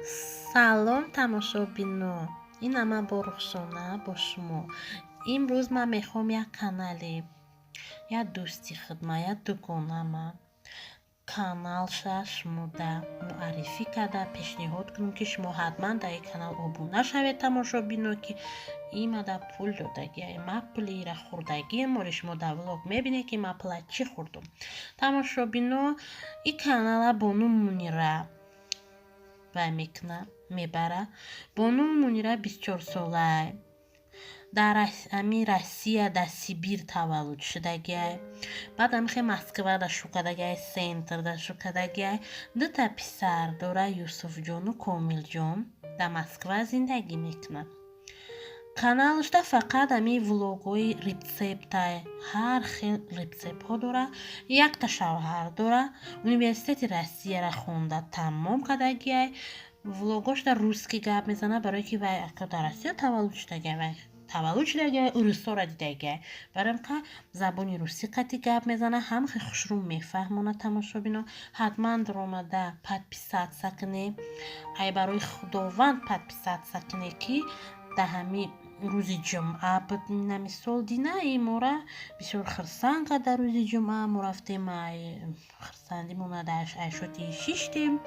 سلام تماشابینو، این من با رخشانه با شما. امروز من میخوام یک کانالی یا دوستی خدمت دکنم. کانال شما در معرفی کرده پیشنهاد کنم که شما حتما در این کانال ابونه شوید تماشابینو که این در پول دادگی ما پولی را خوردگی ما شما در ولاگ میبینید که ما پول چی خوردم. تماشابینو این کانال بانو منیره و میکنه میبره. بانو منیره 24 ساله در روسیه در سیبیر تولد شدگی. بعد هم خیلی مسکو در شکدگی سنتر در شکدگی دو تا پسر داره، یوسف جان و کامل جان در مسکو زندگی میکنه. کانالش در فقط همی ولاگوی ریسپت هر خیل ریسپت ها داره. یک تا شوهر داره، اونیورسیت روسیه را خونده تمام کردگی. ولاگوش در روسکی گپ میزنه برای که وی در روسیه تولد شدگی و تولد شدگی روسا را دیدگی، برای که زبانی روسی قطعی گپ میزنه هم خیلی خوشرو میفهمونه. تماشابینا حتما در آمده پدپیست سکنه ای برای خداوند پدپیست سکنه که در همین روز جمعه بود. نمیسال دینه ای مورا بسیار خرسان که در روز جمعه ما رفتیم خرساندیم اونا داشت ایشوتی شیشتیم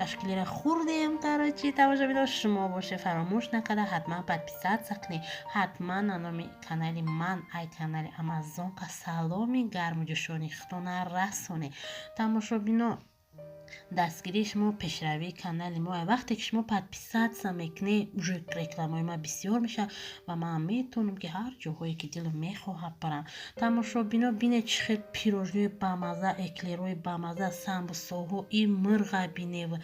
تشکیلی را خوردیم. قرارچی توجه بیدار شما باشه فراموش نکده حتما پدپیست سکنی. حتما نامی کانالی من ای کانالی امازون که سلامی گرم و جشانی خطانه رسونه. تماشا بینا دستگیری شما پیشروی کانال ما وقتی که شما پدپیست میکنی رکلامای ما بسیار میشه و من میتونم که هر جاهایی که دلم میخواد برم. تماشا بینا بینه چه پیروژی بامزه اکلیروی بامزه سامبوساها این مرغ بینه و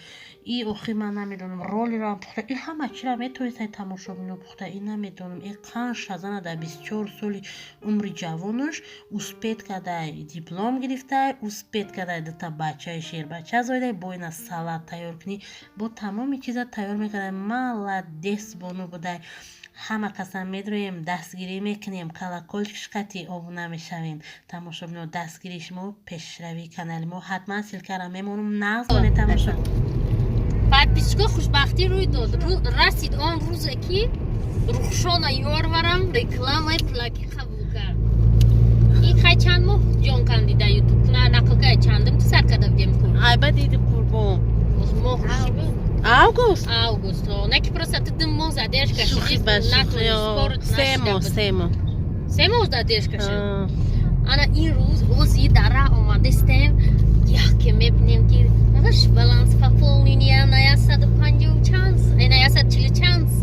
این اخی من نمیدونم رولی را پخته این همه چی را میتونید تماشا بینا پخته این نمیدونم این قان شزنه در 24 سالی عمر جوانش اوسپید کرده دیپلم گرفته اوسپید کرده دوتا بچه شیر بچه زایده باید سالاد تیار کنی با تمامی چیزا تیار میکنه. مالدس بانو بوده همه قسم میدرویم دستگیری میکنیم کلاکولش قطعی آبونه میشویم. تماشا بینو دستگیریش ما پیشروی کانال ما حتما سیلکرم میمونم نزدانه. تماشا بعد بیشتر خوشبختی روی داد رسید آن روز که رخشانه یارورم رکلام پلاکی قبول کرد. این خیلی چند ماه جان کندی در یوتیوب نه نقل چندم تو سر کده بگم کنم ای با دیدی قربان ماه آگوست ها نه که پروسته دم ماه زدیش کشید شوخی سه ماه زدیش کشید. انا این روز اوزی داره آمده استیم یا که میبینیم که نگاش بالانس فاپولینیا نیا 150 چانس نیا 140 چانس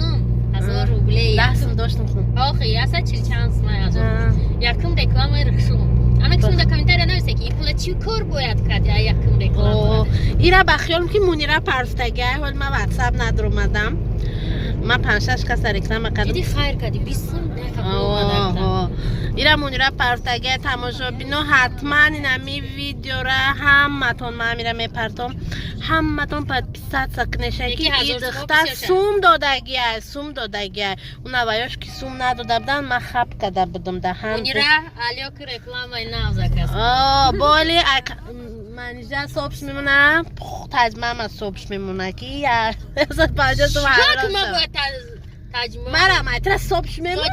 1000 روبلی لحظه داشتم خون آخه یا 140 چانس نه یکم رکلام رخشون. انا کسی در کامنتر نویسه که این پول چی کار باید کرد یا یکم رکلام ایرا بخیالم که منیره پرستگه حال من واتساپ ندار اومدم من 5-6 کس رکلام کردم دیدی خیر کردی 20 ایرا منیره پرستگه تماشا بینو حتما این همی ویدیو را همتون من میرم میپرتم همتون پدپیست سکنشه که این دختر سوم دادگیه اون اوایاش که سوم نداده بودن من خب کده بدم دهن منیره علیا که رکلام ای نوزه کس بالی منیجه صبحش میمونه تجمه صبحش میمونه که یا ازت باید تو مرا مایتر صبحش میمونه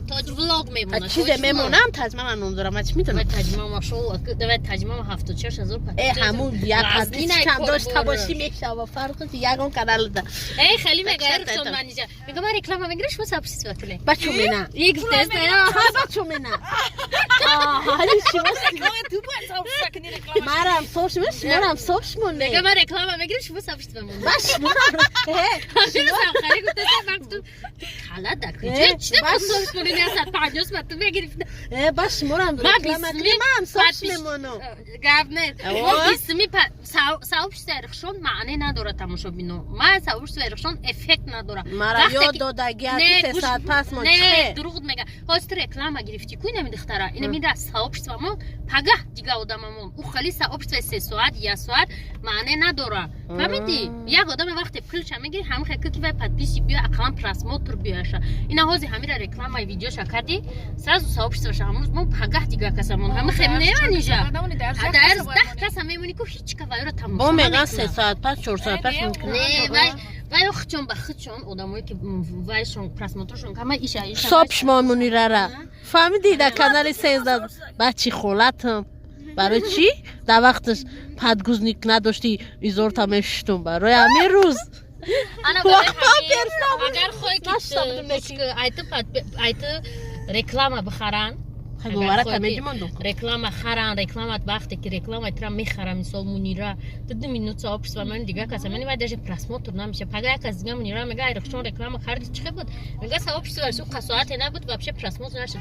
تاج ولاگ میمونه چیزه میمونم تجمه من نمیدونم من چی میتونم تجمه ماشاءالله دوید تجمه 76,000 همون یک حدیث کم داشته باشی میشه و فرقی یکم کانال ده ای خیلی مگر چون منیجه میگم من رکلام میگیرش واسه اپسیس وکله بچو مینا یک تست بچو مینا حالی شما تو باید سکنی رکلام مرام صبحش میشه مرام صبحش مونه میگم من رکلام میگیرش واسه اپسیس بمونه باش مرام شما خیلی گفته وقت حالا در کجا چه بسوس کنی نه 150 متر بگیرید باش مرام رکلام من صبحش میمونم گفت ما اسمی ساوبش سرخشون معنی نداره تماشا بینو ما ساوبش سرخشون افکت نداره مرا یاد دادگی 3 ساعت پس ما نه دروغ میگه هاست رکلام گرفتی کوی نمیدختره این میره ساوبش ما پگه دیگه آدممون او خالی ساوبش 3 ساعت یا ساعت معنی نداره فهمیدی یک آدم وقتی پولش میگیره هم خیلی که پدپیس بیا اکانت پلاس موتور بیاشه اینا هازی همیره رکلام ای ویدیو شکردی سازو ساوبش سوش همون ما پگه دیگه کسمون هم خیلی نمیشه درس 10 کس میمونی که هیچ کاری رو تماشا با میگن 3 ساعت پس 4 ساعت پس نه و یا خچون با خچون آدمایی که وایشون پرسماتورشون کما ایشا صبح شما منیره را فهمیدی در کانال 13 بچی خولتم برای چی؟ در وقتش پدگوزنیک نداشتی ایزور تمشتون برای همین روز انا برای همین اگر خواهی که ایت رکلام بخرن گواره تمیجی من دوکن رکلام خرن رکلامت وقتی که رکلام ایترا میخرم مثال منیره دو مینوت آپس و من دیگه کسی منی وایدش پرسماتور نمیشه پگاه یک از دیگه منیره میگه ایرکشون رکلام خریدی چه بود میگه ساپس ورسو قصاعت نبود و بشه پرسماتور نشد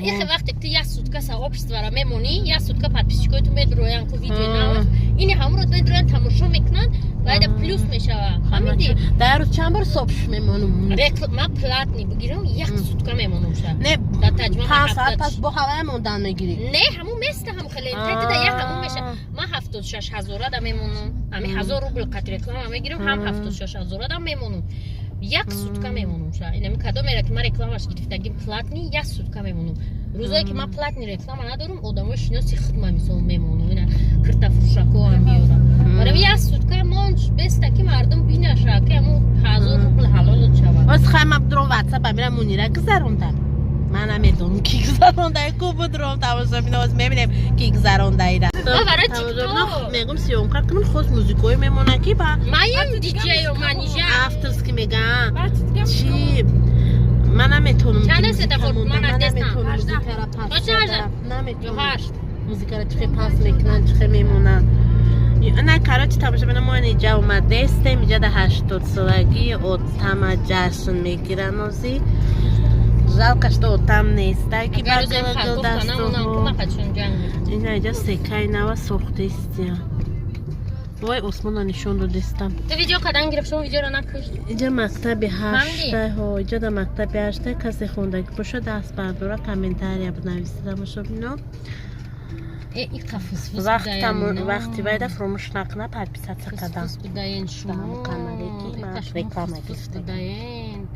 این وقتی که یک سوتکا ساپس ورا میمونی یک سوتکا پادپیسچیکوی تو میدرویان کو ویدیو نه این همون رو میدرویان تماشا میکنن باید پلوس میشه فهمیدی در روز چند بار صبح میمونم ما پلاتنی بگیرم یک سوتکا میمونم شد نه در تجربه 5 ساعت پس با هوا موندن میگیری نه همون مثل هم خیلی تا یک همون میشه ما 76000 آدم میمونم همین 1000 روبل قطر رکلام میگیرم هم 76000 آدم میمونم یک سوتکا میمونم شا اینم کادو میره که ما رکلامش گرفتگیم پلاتنی یک سوتکا میمونم روزایی که ما پلاتنی رکلام ندارم آدمای شناسی خدمت میسون میمونم اینا کرتا فروشکو هم میارم برای یک سوتکا مونج بست که مردم بینشه که همون 1000 روبل حلال شود واسه خودم درو واتساپ میرم منیره گذروندم من هم میدونم کی گذرونده کو بدرم تماشا بینم میبینم کی گذرونده ایرا برای تیک توک میگم سیون کار کنم خود موزیکوی میمونه کی با من دیجی و منیجر افترز کی میگم چی منم میتونم چند سه تا من دستم موزیک را پاس نمیتونم موزیک را چه پاس میکنن چه میمونن نه کاراچ تماشا بینم ما اینجا اومد دستم اینجا ده 80 سالگی و تمام جشن میگیرن اوزی жалко что там نیست که اگر روزم بعد خرکوف کنم اونم که نخدشون جنگ این اینجا سکای نوا سوخته است وای عثمان نشون رو دستم تو ویدیو کدام گرفت شما ویدیو رو نکشت اینجا مکتب 8 ها اینجا در مکتب 8 کسی خونده که پشت دست برداره کامنتاری بنویسیدم مشو بینم این قفص وقتی باید فراموش نکنه پادپیسات کردم بداین شما کانالی که من رکلام گرفتم بداین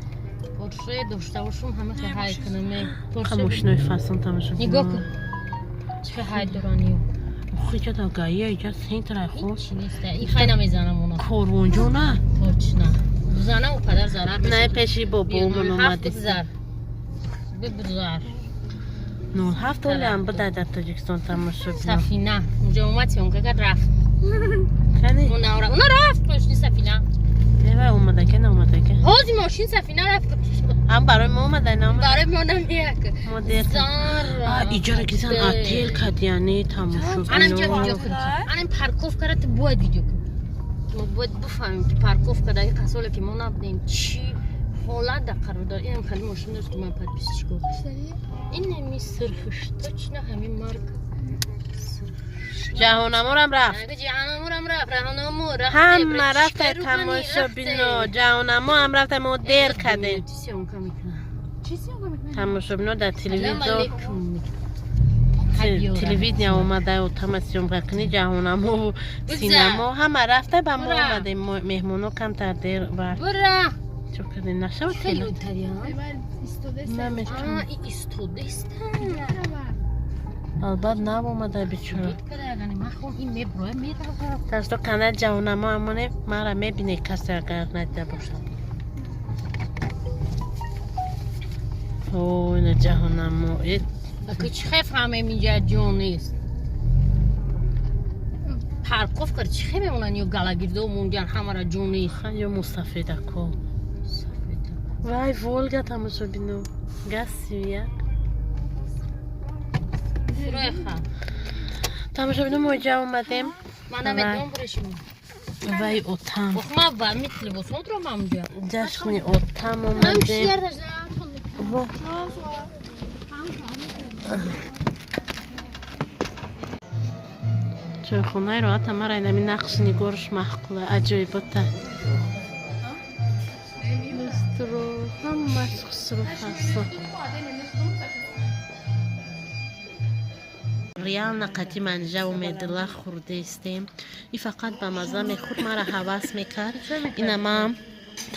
پورشه داشته باشم همه که های کنم خاموش نوی فصل تماشا نگاه کن چه های دورانیو خیلی داغیه اینجا سنتر خوب چی نیست این خیلی نمیزنم اونا کورونجو نه توچ نه بزنم و پدر ضرر بشه نه پیشی بابامون اومده ببزار نه 7 هم بده در تاجیکستان تماشا بینم سفینه اونجا اومد که اونگه رفت کنی؟ اونا رفت پشتی سفینه نه اومده که نه اومده که هازی ماشین سفینه رفت هم برای ما اومده نه برای ما نمیاد زار ایجاره کسان اتیل کدیانی تماشا بینم اینجا ویدیو کنم این پارکوف کرده باید ویدیو کنم ما باید بفهمیم که پارکوف کرده این قصاله که ما نبودیم چی حالت در قرار داره اینم خیلی ماشین داشت که من پادپیسش کنم این نمی سرخشتا چی نه همین مارک جهانمور هم رفت جهانمور هم رفت رهانمور هم رفت تماشا بینو جهانمور هم رفت ما دیر کده تماشا بینو در تلویزیون تلویزیون اومده و تماشا بکنی جهانمور سینما هم رفته با ما اومده مهمونو کم تر دیر برد برا چو کردی نشو تلو نمیشتم البته نام اومده بیچاره ترس تو کانال جهانما همونه ما را میبینه کسی اگر ندیده باشد اوه این جهانما اگه چه خیف همه اینجا جون نیست پارکوف کرد چه خیف میمونن یا گلاگیرده و مونجان همه را جون نیست خیلی مستفیده کو وای ولگا تماشا بینو گسی یک تماشا بینو موجه اومدیم منم ادام برشیم وای اوتام ما با میتلی بسود رو مامجا جشنی اوتام اومدیم چه خونه رو حتی مرا اینمی نقش نگارش محقوله عجایباته مسترو هم مشق صرف هستم ریال نقطی منجا و میدلا خورده استیم این فقط با مزه خود مرا حواس میکرد این اما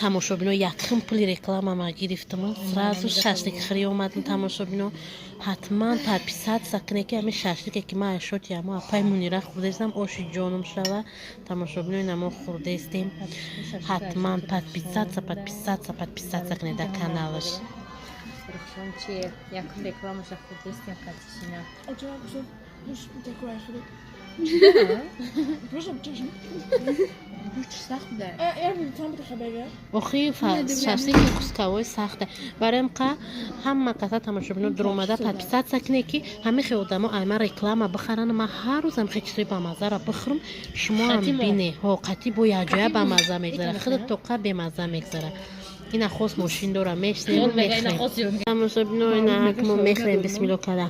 тамошобино якум пули рекламама гирифтам сразу шашликхӯрӣ омадем тамошобино ҳатман подписаться кунед ки ҳамин шашлике ки ман шоти амо апай мунира хӯрдестам оши ҷонум шава тамошобино ина мо хӯрдестем ҳатман подписаться кунед дар каналаш Рухшон чие? Якум рекламаша хӯрдестем Катишина. охи шашлики кускавой сахта барои қа ҳама каса тамошобино дуромада подписаться кунед ки ҳамихе одамо айма реклама бихаран ман ҳар рӯз ҳамихе чизои бамаззара бихӯрам шумо ҳам бине қати бо якҷоя бамазза мегзара хеле тоқа бемазза мегзара ина хос мошин дора мешнем мехрем тамошобино ина ҳакмо мехрем бисмилло када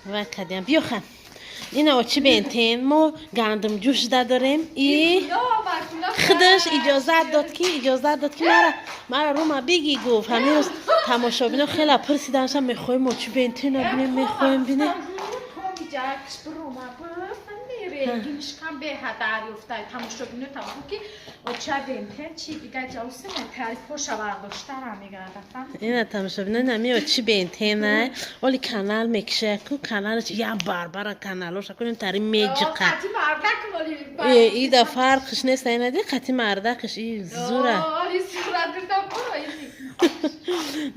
ва кадям биёха ина очи бентен мо гандум ҷӯш дадорем и худаш иҷозат дод ки мара рума биги гуфт ҳамин рӯз тамошобино хела пурсиданша мехоҳем очи бентена бинем мехоҳем бинем Gümüşkan behadar yoftay tamuşobinu tabu ki o çabenten çi diga javsene tarif hoşa vardostar amigadatan. Ina tamuşobinu nami очи бентена оли канал мекшаку каналаш я барбара каналоша кунем тари меҷиқа. Qati mardak moli. Ида фарқиш нест айнади қати мардақиш и зура. Али сурадирдам ой.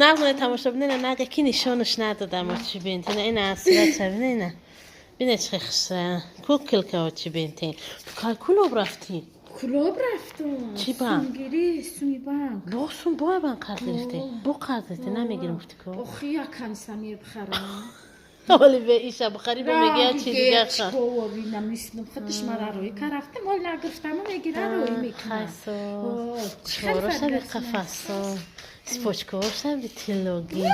Нағмоне тамошобину нага ки нишонаш надодам очи бентена ина асра чабина ина. بینه چه خسته کوکل که چی بینتین تو کلوب رفتی کلوب رفتم چی بان سونگیری سونی بان باسون با بان قرض داشته با قرض داشته نمیگیرم گفتی که آخی یکم سمیر بخرم ولی به ایشا بخری با میگه چی دیگه خواهد با بینم نیستم خودش مرا روی که رفتم ولی نگرفتم و میگیره روی میکنم خیصو چوراشا بی قفصا سپوچکوشا بی تیلوگی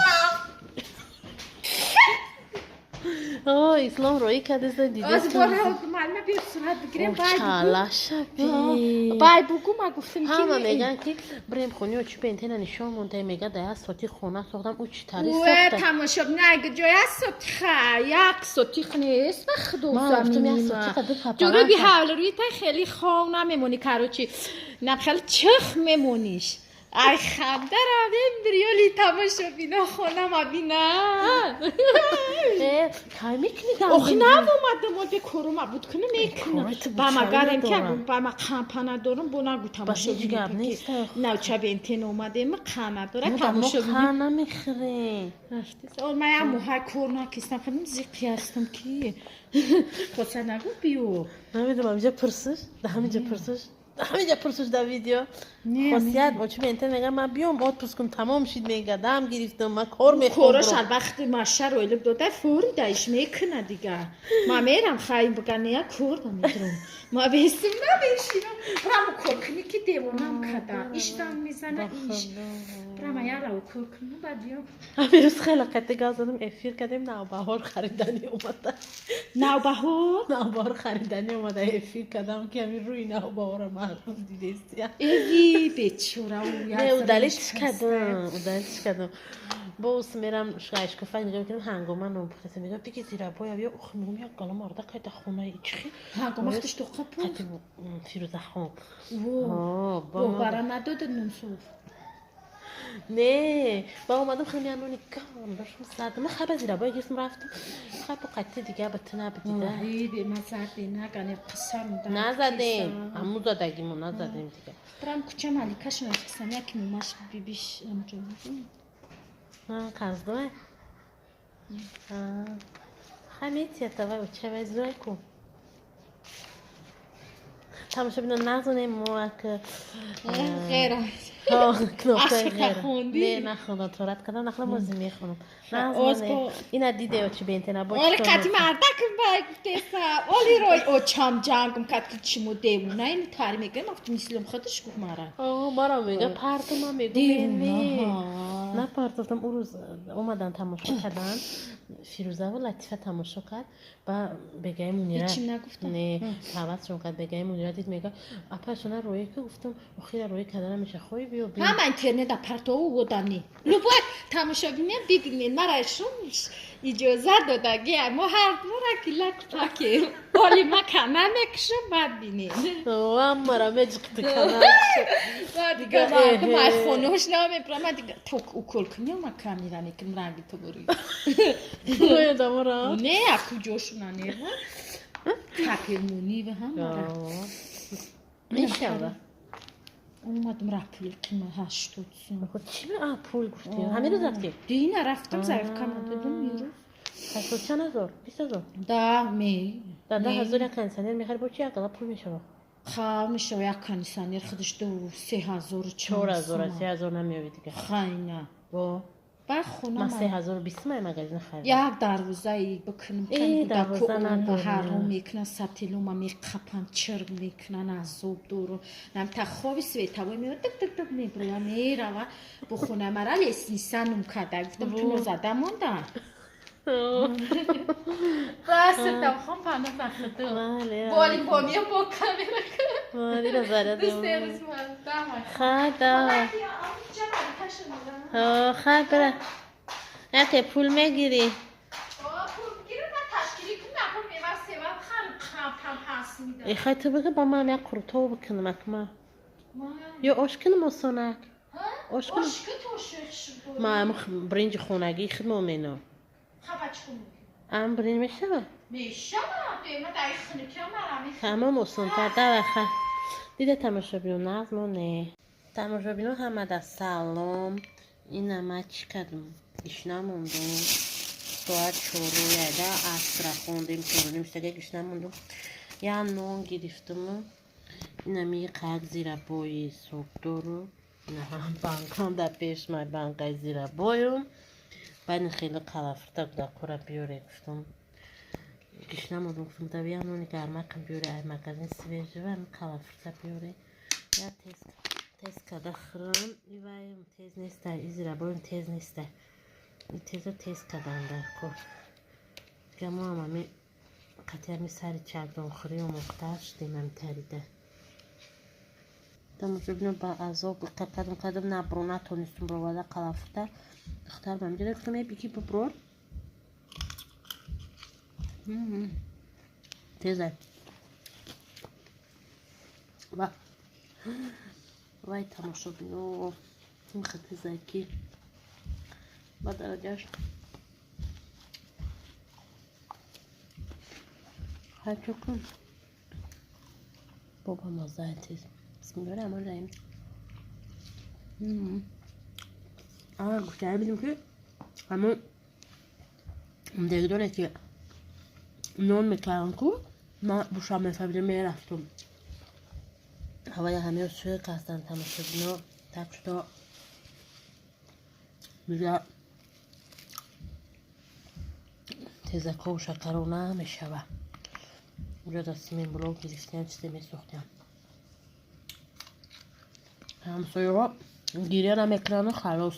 اسلام روی کرده زد دیده از باره معلومه بیاد صورت بگیریم بای بگو ما گفتم که همه میگن که بریم خونی و چی بینتین نشان مونده میگه ده ساتی خونه ساختم او چی تاری ساخته تماشاب نگه جای ساتی یک ساتی نیست ما گفتم یک ساتی جوری بی حال روی تا خیلی خونه میمونی کاروچی نه خیلی چخ میمونیش ای خنده رویم بریالی تماشابینا خونه ما بینن کای میکنی آخی نوامده ما به کروما بود کنه میکنم با ما گرم که با ما قمپانه دارم با نگو تماشابینا نه چه بینتین اومده ما قمه داره تماشابینا ما قمه میخره ما یه موهای کرونا کستم خیلی زیقی هستم که خوصه نگو بیو نمیدونم اینجا پرسش ده همینجا پرسش همینجا پرسش در ویدیو خاصیت با چه بینتن میگم من بیام آت کن تمام شید میگه دم گرفتم من کار میخوام کارش وقتی ماشه رو الب داده فوری دایش میکنه دیگه ما میرم خواهیم بگن یا کار نمیدونم ما بیستیم نبیشیم برام کار کنی که دیوانم کده ایش دم میزنه ایش برام یه رو کار کنی بعد بیام همین روز خیلی قطعه گاز دادم افیر کردیم نوبهار خریدنی اومده نوبهار خریدنی اومده افیر کردم که همین روی نوبهار مردم دیدیستیم بیچاره نه او دلیلش کردم باز میرم شایش کفای نگاه میکنم هنگامه نام بخیرم میگم دیگه زیرا بایا بیا اخ میگم یک گلم آرده که تا خونه ایچخی هنگامه اختش تو قپو قطعه فیروزه خان با برا نداده نمسوف نه با اومدم خیلی انونی گام باشم زدم من خیلی زیرا بایا گیسم رفتم خیلی با قطعه دیگه بتونه بدیده به من زده نگنه قصرم نزدیم همون زدگیمون نزدیم دیگه برام کوچه مالیکاش نفسم یکی میماش بیبیش امجا قصدوه خیلی تیتا و چه وزوی کن تماشا بینو نزونه ما که غیره ها کلوفته عاشق غیره خوندی؟ نه نخوندم تورات کردم نخلا بازی میخونم نه از از با- این دیده چی بینته نه با Оли кати мардакм байгтеса. Оли рой о чам жангм кат чимо демуна ин тари меган афт мислим خودش گفت مرا. ما را میگه پرتم میگه دیوونه نه پرتفتم اون روز اومدن تماشا کردن فیروزه و لطیفه تماشا کرد و بگه منیره هیچی نگفتم. نه حوضشون کرد بگه منیره دید میگه اپاشونه روی که گفتم خیلی روی کردن میشه خوی بیو بیا Ҳама интернет апарто удани. Любой тамошобинем бигнен мара шум иҷозат додаги мо ҳар мора килак паки. Оли ма кама мекшум бад бинен. اما را مجقتی کنم دیگه ما خونوش نمیپرم دیگه تو اوکل کنی ما کامیرا میکنم رنگی تو بری. روی دامورا نه اکو جوشونا نه. کپیمونی به هم مارا. میشه اومدم رپول کنم هشتاد سن. خود چی به پول گفتی همین روز رفتی دیگه رفتم ضعیف کنم دادم میرو. 80,000 20,000 دا می. در 10,000 یک انسانی میخری با چی اقلا پول میشه خواهم میشه یک کنیسانی خودش دو 3,000 4,000 3,000 نمیوی دیگه خیلی. با بر خونه من ما 3,020 من مگزین خریدم یک دروازه ای بکنم ای کنم دروازه که اون نداره. هرو میکنن سطیلو ما میقپن چرگ میکنن از زوب دورو نم تا خوابی سویتاوی میو تک تک تک میبرو میرا و بخونه مرا لیسنیسانم کده گفتم تو نزده مونده راستم خواهم پناه بخدو بالی بامیم با کامیرا کنم مالی رو زده دسته رسمان دامه خدا خد بره یکی پول میگیری ای خواهی تو بگه با من یک قروتو بکنم اکما یا آش کنم و سانک آش کنم ما هم برنج خونگی خدمه مینو هم برنج میشه تمام سنتر ده وقت دیده تماشا بیون نظم نه تماشا بیون همه ده سلام این همه چی کردم ایش نموندم ساعت 4 یده عصر خوندیم 4 سگه ایش نموندم یا نون گرفتم این همی قرق زیر بای صبح دارو نه هم بانکان در پیش مای بانکای زیر بایم باید خیلی قلافرتا بوده کورا بیاره گفتم ایش نموندم گفتم تا بیا نونی گرمه کم بیاره ای مگزین سویجه و همی قلافرتا بیاره یا تیز کده خرم ایوایم تیز نیسته ای زیر بایم تیز نیسته این تیز کدن در کن دیگه ما هم همی قطعه همی سری چردون خوری و مختار شدیم همی تریده تماشا بینم با عذاب قدم نبرو نتونستم رو واده قلافرتا اختار بهم دیده گفتم ای بیکی ببرور تیزه وای تماشا بینو این خطی زکی با درجهش هرچو کن بابا مازه تیز بسم الله الرحمن الرحیم گفته بیدیم که همون دیگه دونه که نون میکردن که ما بوشا مفابیده میرفتم هوای همه سوی قصدن تماشا بینو tak što میگه تزکا و شکرونه میشوه اونجا دستیم این بلوک گرفتیم چیزی میسوختیم همسایه ها گیرین هم اکرانه خلاص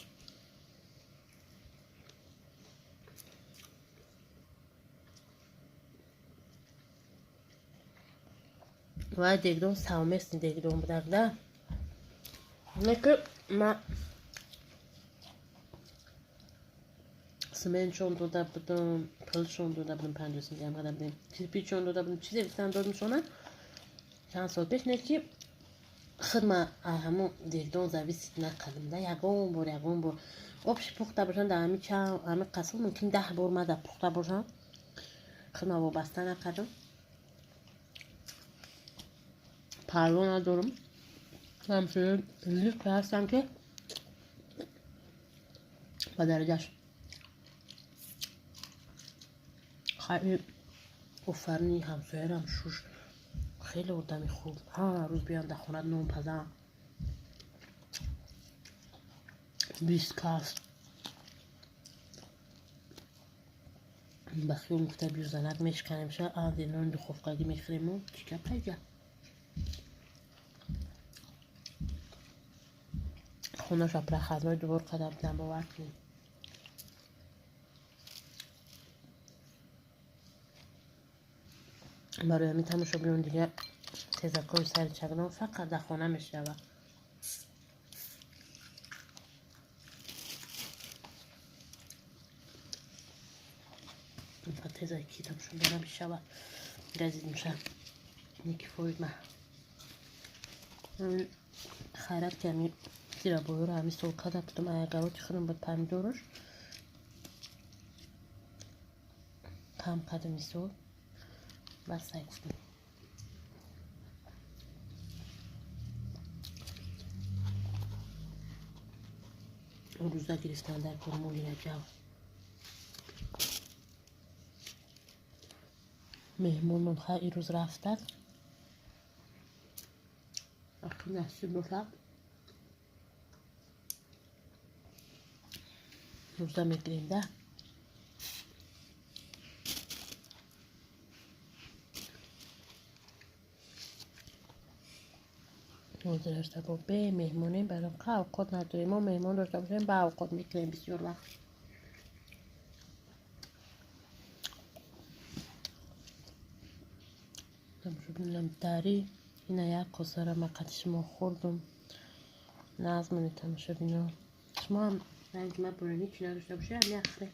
و دیگدون ساومست دیگدون بدرده نه ما سمن چون دو دبدم پل چون دو دبدم 50 میلیون قدم دیم پیپی چون دو دبدم چیزی ریختن داد میشونه چند سال پیش نکی خدمه همون دیگدون زویسید نکردم ده یکم بار آبش پخته باشن در همه قسم ممکن 10 بار مده پخته باشن خدمه وابسته نکردم پروا ندارم همچنین لیفت هستم که با درجهش خیلی افرنی همسایرم شوش خیلی آدمی خوب هر روز بیان در خونه نون پزم بیسکاس بخیون مخته بیوزنک میشکنیم شا آدینون دو خوفقاگی میخریمون چیکا پیجا خونه شا پر خزمای دوبار قدم بدن باور کنیم برای همی تماشا بیون دیگه تذکر سر چگنام فقط در خونه میشه و فقط تذکی تماشا بیانم میشه و گزید میشه نیکی فوید من خیرت که همی زیرا بایی رو همی سوکا در کتم ایگروتی خودم بود پمیدورش کم کده میسود بس سعی کنیم اون روزا گرفتن در کرمولی نجاو مهمونون خیلی روز رفتن وقتی نسیم بفق روزا میگریم ده روزا داشته با به مهمونیم برام که اوقات نداریم ما مهمون داشته باشیم به اوقات میگریم بسیار وقت نمشو بینم داری اینه یک کساره مقدش ما خوردم نظمونی تماشا بینم شما هم رنج ما برانی چی نداشته باشه هم یخره